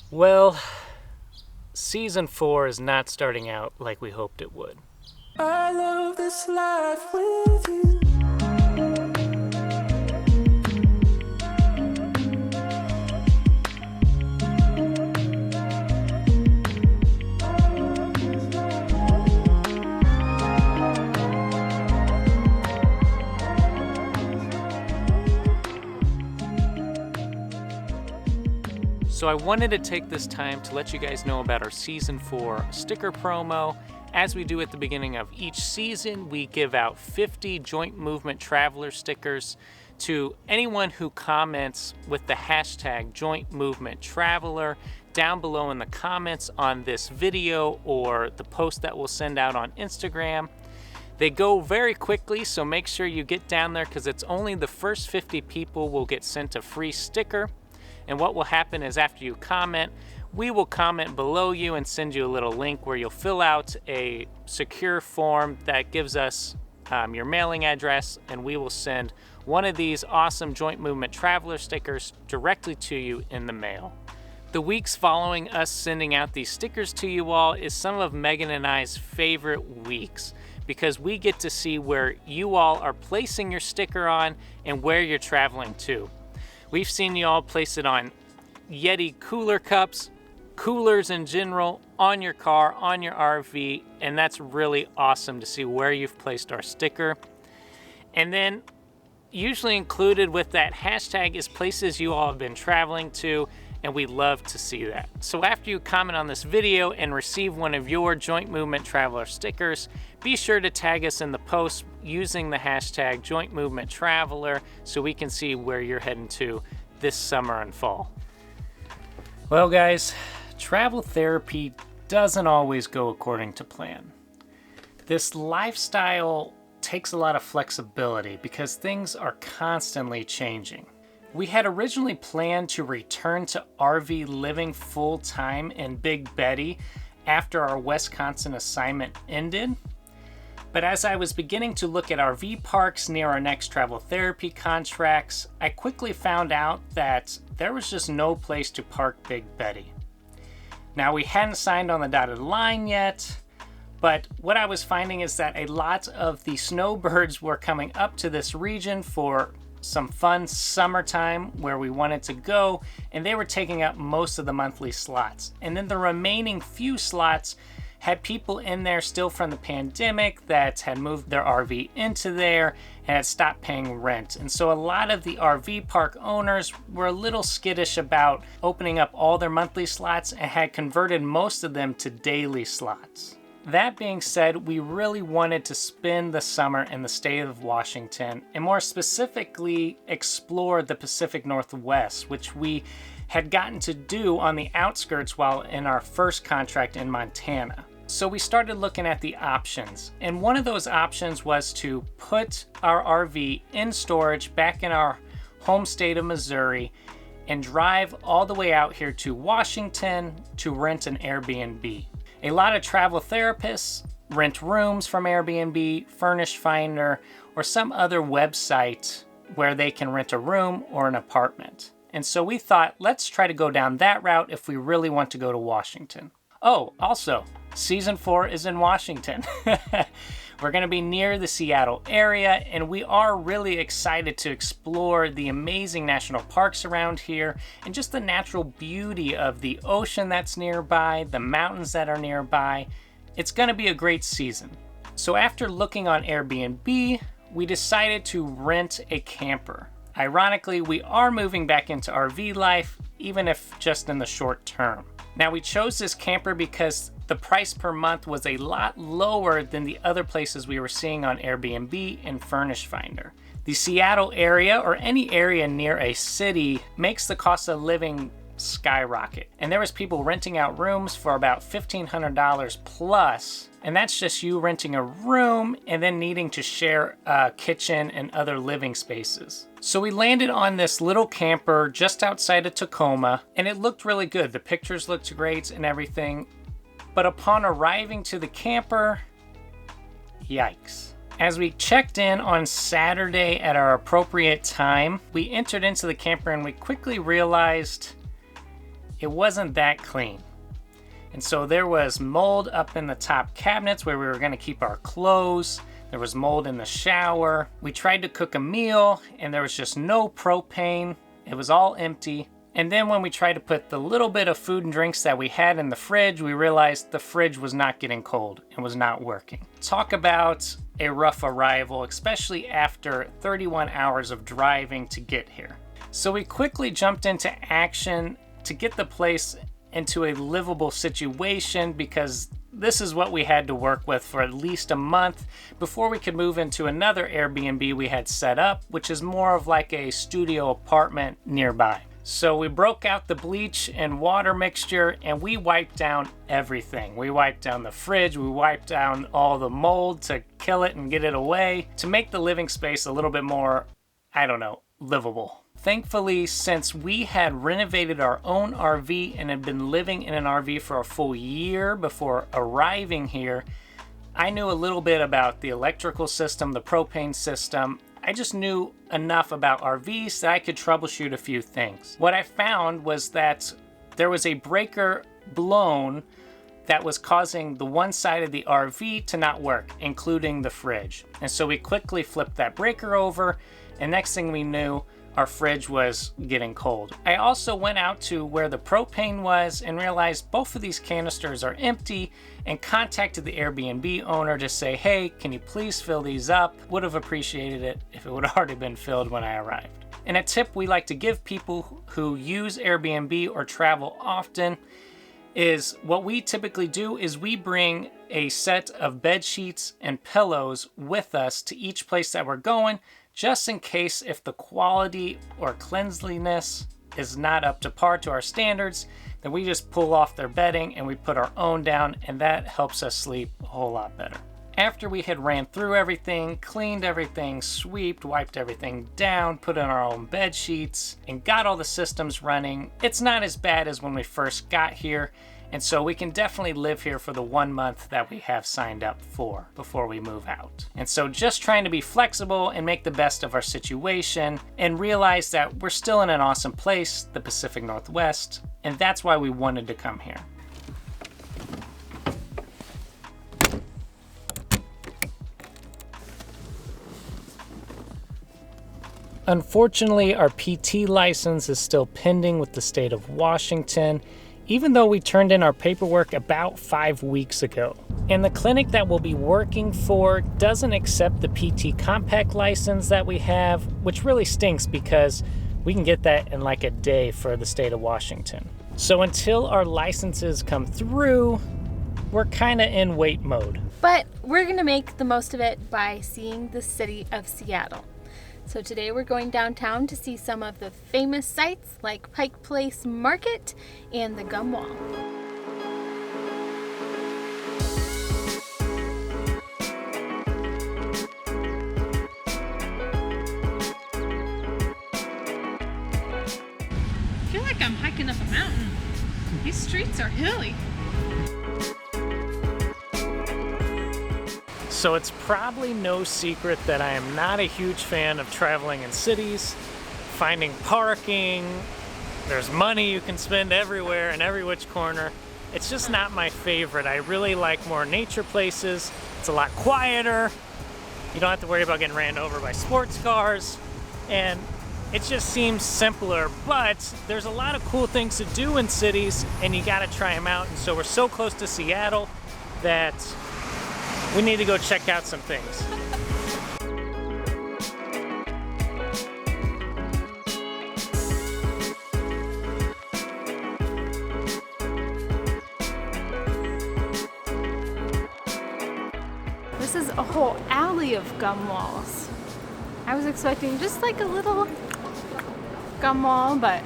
Well, season 4 is not starting out like we hoped it would. I love this life with you. So I wanted to take this time to let you guys know about our season 4 sticker promo. As we do at the beginning of each season, we give out 50 Joint Movement Traveler stickers to anyone who comments with the hashtag Joint Movement Traveler down below in the comments on this video or the post that we'll send out on Instagram. They go very quickly, so make sure you get down there because it's only the first 50 people will get sent a free sticker. And what will happen is after you comment, we will comment below you and send you a little link where you'll fill out a secure form that gives us your mailing address, and we will send one of these awesome Joint Movement Traveler stickers directly to you in the mail. The weeks following us sending out these stickers to you all is some of Megan and I's favorite weeks because we get to see where you all are placing your sticker on and where you're traveling to. We've seen you all place it on Yeti cooler cups, coolers in general, on your car, on your RV, and that's really awesome to see where you've placed our sticker. And then usually included with that hashtag is places you all have been traveling to, and we love to see that. So after you comment on this video and receive one of your Joint Movement Traveler stickers, be sure to tag us in the post using the hashtag Joint Movement Traveler so we can see where you're heading to this summer and fall. Well guys, travel therapy doesn't always go according to plan. This lifestyle takes a lot of flexibility because things are constantly changing. We had originally planned to return to RV living full-time in Big Betty after our Wisconsin assignment ended. But as I was beginning to look at RV parks near our next travel therapy contracts, I quickly found out that there was just no place to park Big Betty. Now, we hadn't signed on the dotted line yet, but what I was finding is that a lot of the snowbirds were coming up to this region for some fun summertime where we wanted to go, and they were taking up most of the monthly slots. And then the remaining few slots had people in there still from the pandemic that had moved their RV into there and had stopped paying rent. And so a lot of the RV park owners were a little skittish about opening up all their monthly slots and had converted most of them to daily slots. That being said, we really wanted to spend the summer in the state of Washington and more specifically explore the Pacific Northwest, which we had gotten to do on the outskirts while in our first contract in Montana. So we started looking at the options, and one of those options was to put our RV in storage back in our home state of Missouri and drive all the way out here to Washington to rent an Airbnb. A lot of travel therapists rent rooms from Airbnb, Furnish Finder, or some other website where they can rent a room or an apartment. And so we thought, let's try to go down that route if we really want to go to Washington. Oh, also, season 4 is in Washington. We're going to be near the Seattle area, and we are really excited to explore the amazing national parks around here and just the natural beauty of the ocean that's nearby, the mountains that are nearby. It's going to be a great season. So after looking on Airbnb, we decided to rent a camper. Ironically, we are moving back into RV life, even if just in the short term. Now, we chose this camper because the price per month was a lot lower than the other places we were seeing on Airbnb and Furnish Finder. The Seattle area, or any area near a city, makes the cost of living skyrocket. And there was people renting out rooms for about $1,500 plus, and that's just you renting a room and then needing to share a kitchen and other living spaces. So we landed on this little camper just outside of Tacoma, and it looked really good. The pictures looked great and everything. But upon arriving to the camper, yikes. As we checked in on Saturday at our appropriate time, we entered into the camper and we quickly realized it wasn't that clean. And so there was mold up in the top cabinets where we were going to keep our clothes. There was mold in the shower. We tried to cook a meal and there was just no propane. It was all empty. And then when we tried to put the little bit of food and drinks that we had in the fridge, we realized the fridge was not getting cold and was not working. Talk about a rough arrival, especially after 31 hours of driving to get here. So we quickly jumped into action to get the place into a livable situation, because this is what we had to work with for at least a month before we could move into another Airbnb we had set up, which is more of like a studio apartment nearby. So we broke out the bleach and water mixture and we wiped down everything. We wiped down the fridge, we wiped down all the mold to kill it and get it away, to make the living space a little bit more, livable. Thankfully, since we had renovated our own RV and had been living in an RV for a full year before arriving here, I knew a little bit about the electrical system, the propane system. I just knew enough about RVs that I could troubleshoot a few things. What I found was that there was a breaker blown that was causing the one side of the RV to not work, including the fridge. And so we quickly flipped that breaker over, and next thing we knew, our fridge was getting cold. I also went out to where the propane was and realized both of these canisters are empty, and contacted the Airbnb owner to say, hey, can you please fill these up? Would have appreciated it if it would have already been filled when I arrived. And a tip we like to give people who use Airbnb or travel often is what we typically do is we bring a set of bed sheets and pillows with us to each place that we're going, just in case if the quality or cleanliness is not up to par to our standards, then we just pull off their bedding and we put our own down, and that helps us sleep a whole lot better. After we had ran through everything, cleaned everything, swept, wiped everything down, put in our own bed sheets, and got all the systems running, it's not as bad as when we first got here. And so we can definitely live here for the 1 month that we have signed up for before we move out. And so just trying to be flexible and make the best of our situation and realize that we're still in an awesome place, the Pacific Northwest, and that's why we wanted to come here. Unfortunately, our PT license is still pending with the state of Washington, even though we turned in our paperwork about 5 weeks ago. And the clinic that we'll be working for doesn't accept the PT compact license that we have, which really stinks because we can get that in like a day for the state of Washington. So until our licenses come through, we're kind of in wait mode. But we're gonna make the most of it by seeing the city of Seattle. So today we're going downtown to see some of the famous sites like Pike Place Market and the Gum Wall. I feel like I'm hiking up a mountain. These streets are hilly. So it's probably no secret that I am not a huge fan of traveling in cities, finding parking. There's money you can spend everywhere in every which corner. It's just not my favorite. I really like more nature places. It's a lot quieter. You don't have to worry about getting ran over by sports cars. And it just seems simpler, but there's a lot of cool things to do in cities and you gotta try them out. And so we're so close to Seattle that we need to go check out some things. This is a whole alley of gum walls. I was expecting just like a little gum wall, but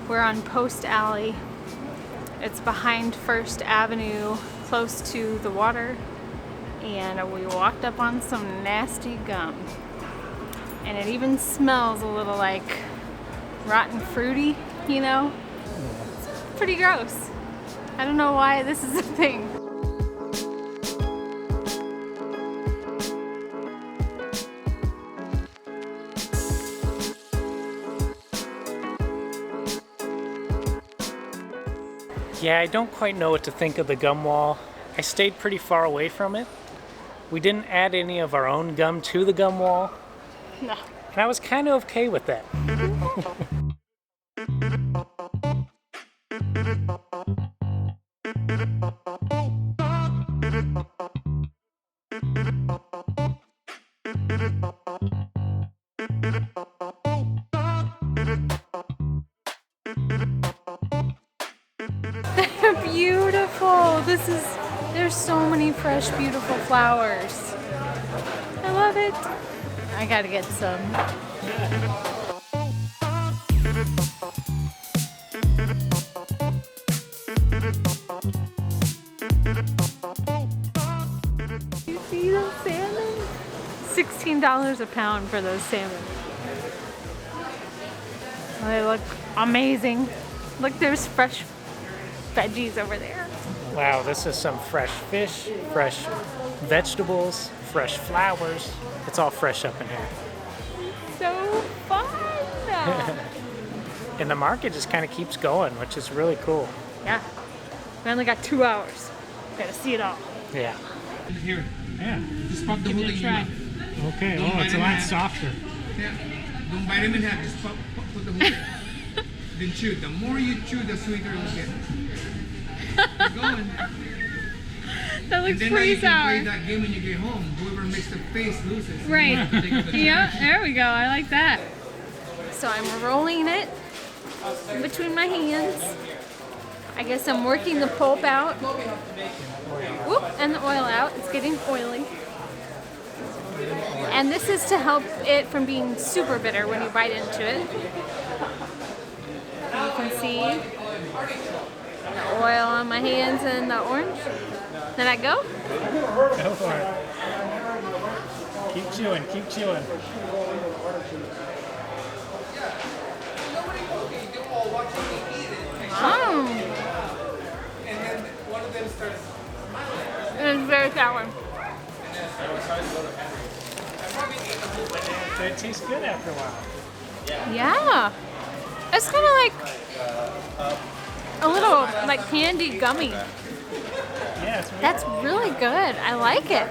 we're on Post Alley. It's behind First Avenue, close to the water. And we walked up on some nasty gum. And it even smells a little like rotten fruity, you know? It's pretty gross. I don't know why this is a thing. Yeah, I don't quite know what to think of the gum wall. I stayed pretty far away from it. We didn't add any of our own gum to the gum wall. No. And I was kind of okay with that. They're beautiful. There's so many fresh, beautiful flowers. I love it. I gotta get some. You see those salmon? $16 a pound for those salmon. They look amazing. Look, there's fresh veggies over there. Wow, this is some fresh fish, fresh vegetables, fresh flowers. It's all fresh up in here. So fun! And the market just kind of keeps going, which is really cool. Yeah, we only got 2 hours. Gotta see it all. Yeah. Here, Yeah. just pop the whole thing in your try. mouth. Okay. Don't Oh, it's bite a it in lot half. softer. Yeah. Don't bite them in half, just put the whole thing. Then chew. The more you chew, the sweeter it will get. Keep going. That And looks then now pretty you can play sour. that game when you get home. Whoever makes the face loses. Right. Take the Yeah, there we go. I like that. So I'm rolling it between my hands. I guess I'm working the pulp out. Whoop, and the oil out. It's getting oily. And this is to help it from being super bitter when you bite into it. You can see the oil on my hands and the orange. Did I go? Go for it. Keep chewing, keep chewing. It's very sour. But it tastes good after a while. Yeah. It's kind of like a little like candy gummy. Yeah, it's really That's really good. I like it.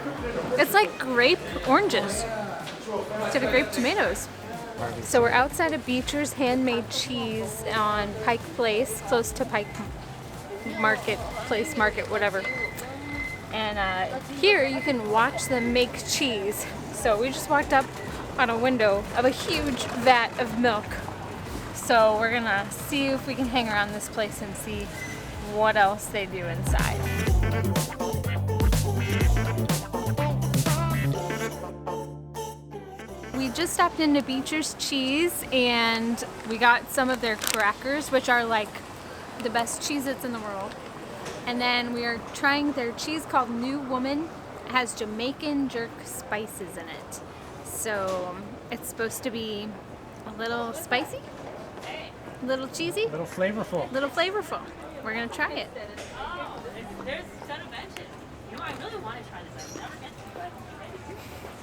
It's like grape oranges instead of grape tomatoes. So we're outside of Beecher's Handmade Cheese on Pike Place, close to Pike Market, whatever. And here you can watch them make cheese. So we just walked up on a window of a huge vat of milk. So we're gonna see if we can hang around this place and see what else they do inside. We just stopped into Beecher's Cheese and we got some of their crackers, which are like the best Cheez-Its in the world. And then we are trying their cheese called New Woman. It has Jamaican jerk spices in it. So it's supposed to be a little spicy, a little cheesy, a little flavorful. little flavorful. We're gonna try it. There's Son of Vengeance. You know, I really want to try this. I've never been to it.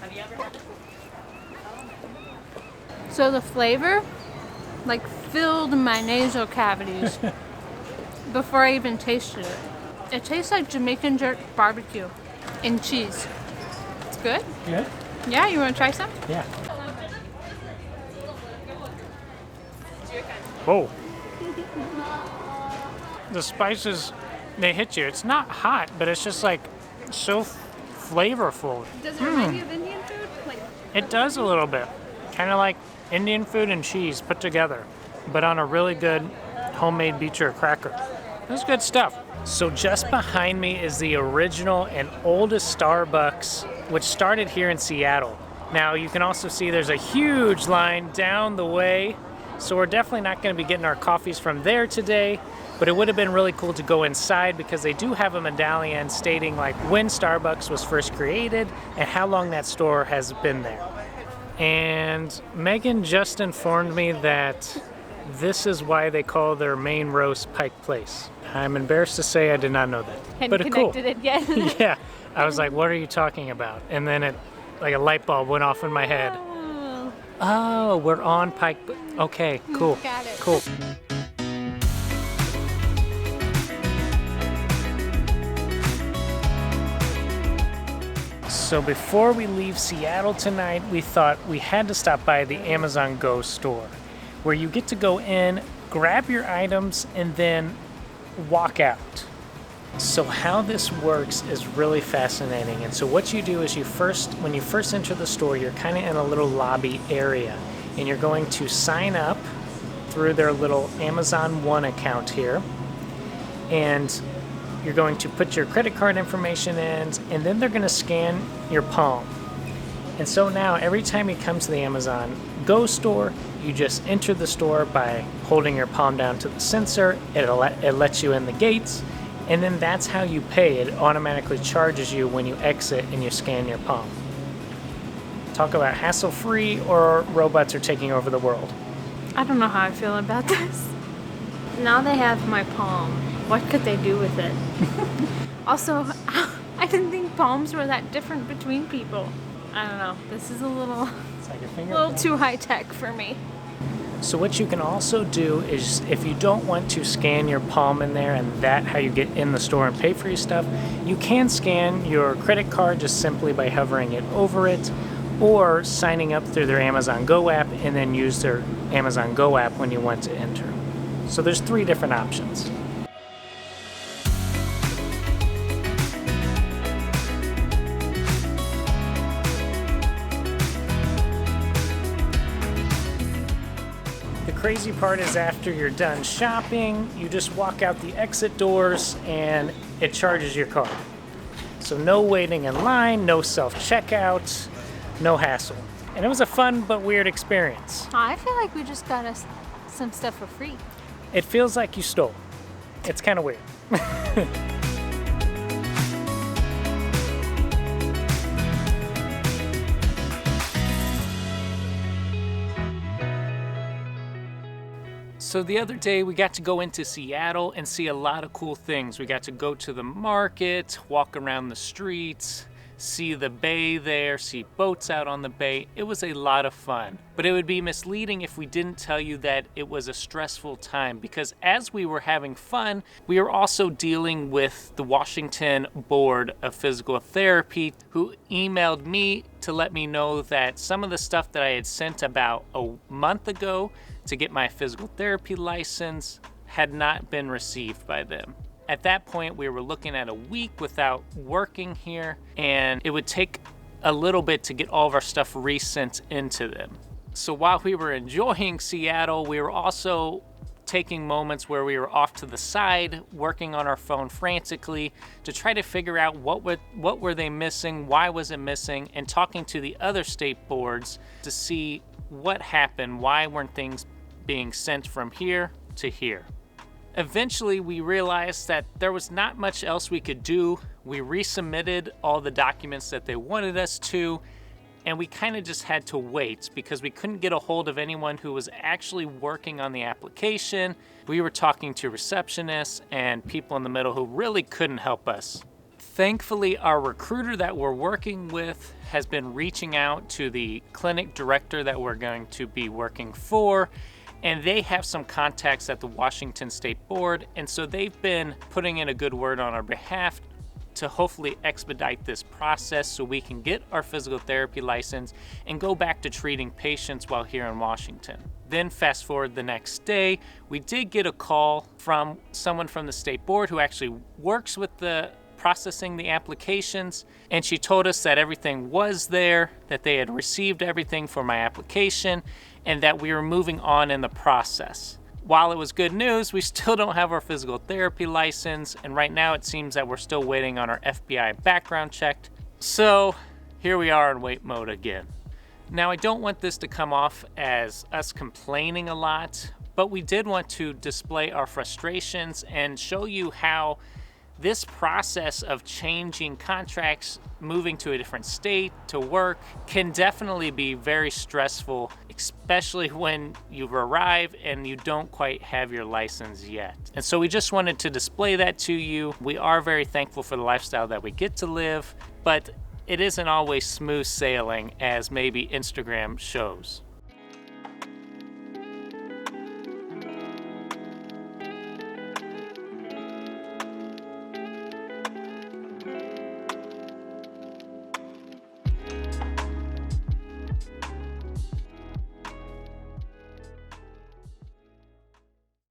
Have you ever had it? So the flavor like filled my nasal cavities before I even tasted it. It tastes like Jamaican jerk barbecue and cheese. It's good. Good? Yeah, you want to try some? Yeah. Whoa. The spices, they hit you. It's not hot, but it's just like so flavorful. Does it remind you of Indian food? Like, It does a little bit. Kind of like Indian food and cheese put together, but on a really good homemade Beecher cracker. It's good stuff. So just behind me is the original and oldest Starbucks, which started here in Seattle. Now you can also see there's a huge line down the way, so we're definitely not going to be getting our coffees from there today, but it would have been really cool to go inside because they do have a medallion stating like when Starbucks was first created and how long that store has been there. And Megan just informed me that this is why they call their main roast Pike Place. I'm embarrassed to say I did not know that. hadn't But cool. connected it yet. Yeah, I was like, what are you talking about? And then it, like a light bulb went off in my head. Oh, Oh, we're on Pike. Okay, cool. got it. Cool. So before we leave Seattle tonight, we thought we had to stop by the Amazon Go store, where you get to go in, grab your items, and then walk out. So how this works is really fascinating. And so what you do is when you first enter the store, you're kind of in a little lobby area, and you're going to sign up through their little Amazon One account here, and you're going to put your credit card information in, and then they're going to scan your palm. And so now every time you come to the Amazon Go store, you just enter the store by holding your palm down to the sensor. It lets you in the gates, and then that's how you pay. It automatically charges you when you exit and you scan your palm. Talk about hassle-free, or robots are taking over the world. I don't know how I feel about this. Now they have my palm. What could they do with it? Also, I didn't think palms were that different between people. I don't know. This is a little too high tech for me. So what you can also do is, if you don't want to scan your palm in there and that's how you get in the store and pay for your stuff, you can scan your credit card just simply by hovering it over it, or signing up through their Amazon Go app and then use their Amazon Go app when you want to enter. So there's 3 different options. The crazy part is, after you're done shopping, you just walk out the exit doors and it charges your card. So no waiting in line, no self-checkout, no hassle. And it was a fun but weird experience. I feel like we just got us some stuff for free. It feels like you stole. It's kind of weird. So the other day we got to go into Seattle and see a lot of cool things. We got to go to the market, walk around the streets, see the bay there, see boats out on the bay. It was a lot of fun. But it would be misleading if we didn't tell you that it was a stressful time, because as we were having fun, we were also dealing with the Washington Board of Physical Therapy, who emailed me to let me know that some of the stuff that I had sent about a month ago to get my physical therapy license had not been received by them. At that point, we were looking at a week without working here, and it would take a little bit to get all of our stuff resent into them. So while we were enjoying Seattle, we were also taking moments where we were off to the side, working on our phone frantically to try to figure out what were they missing, why was it missing, and talking to the other state boards to see what happened, why weren't things being sent from here to here. Eventually, we realized that there was not much else we could do. We resubmitted all the documents that they wanted us to, and we kind of just had to wait because we couldn't get a hold of anyone who was actually working on the application. We were talking to receptionists and people in the middle who really couldn't help us. Thankfully, our recruiter that we're working with has been reaching out to the clinic director that we're going to be working for, and they have some contacts at the Washington State Board, and so they've been putting in a good word on our behalf to hopefully expedite this process so we can get our physical therapy license and go back to treating patients while here in Washington. Then fast forward the next day, we did get a call from someone from the State Board who actually works with the processing the applications, and she told us that everything was there, that they had received everything for my application, and that we were moving on in the process. While it was good news, we still don't have our physical therapy license, and right now it seems that we're still waiting on our FBI background check. So here we are in wait mode again. Now, I don't want this to come off as us complaining a lot, but we did want to display our frustrations and show you how this process of changing contracts, moving to a different state to work, can definitely be very stressful, especially when you arrive and you don't quite have your license yet. And so we just wanted to display that to you. We are very thankful for the lifestyle that we get to live, but it isn't always smooth sailing as maybe Instagram shows.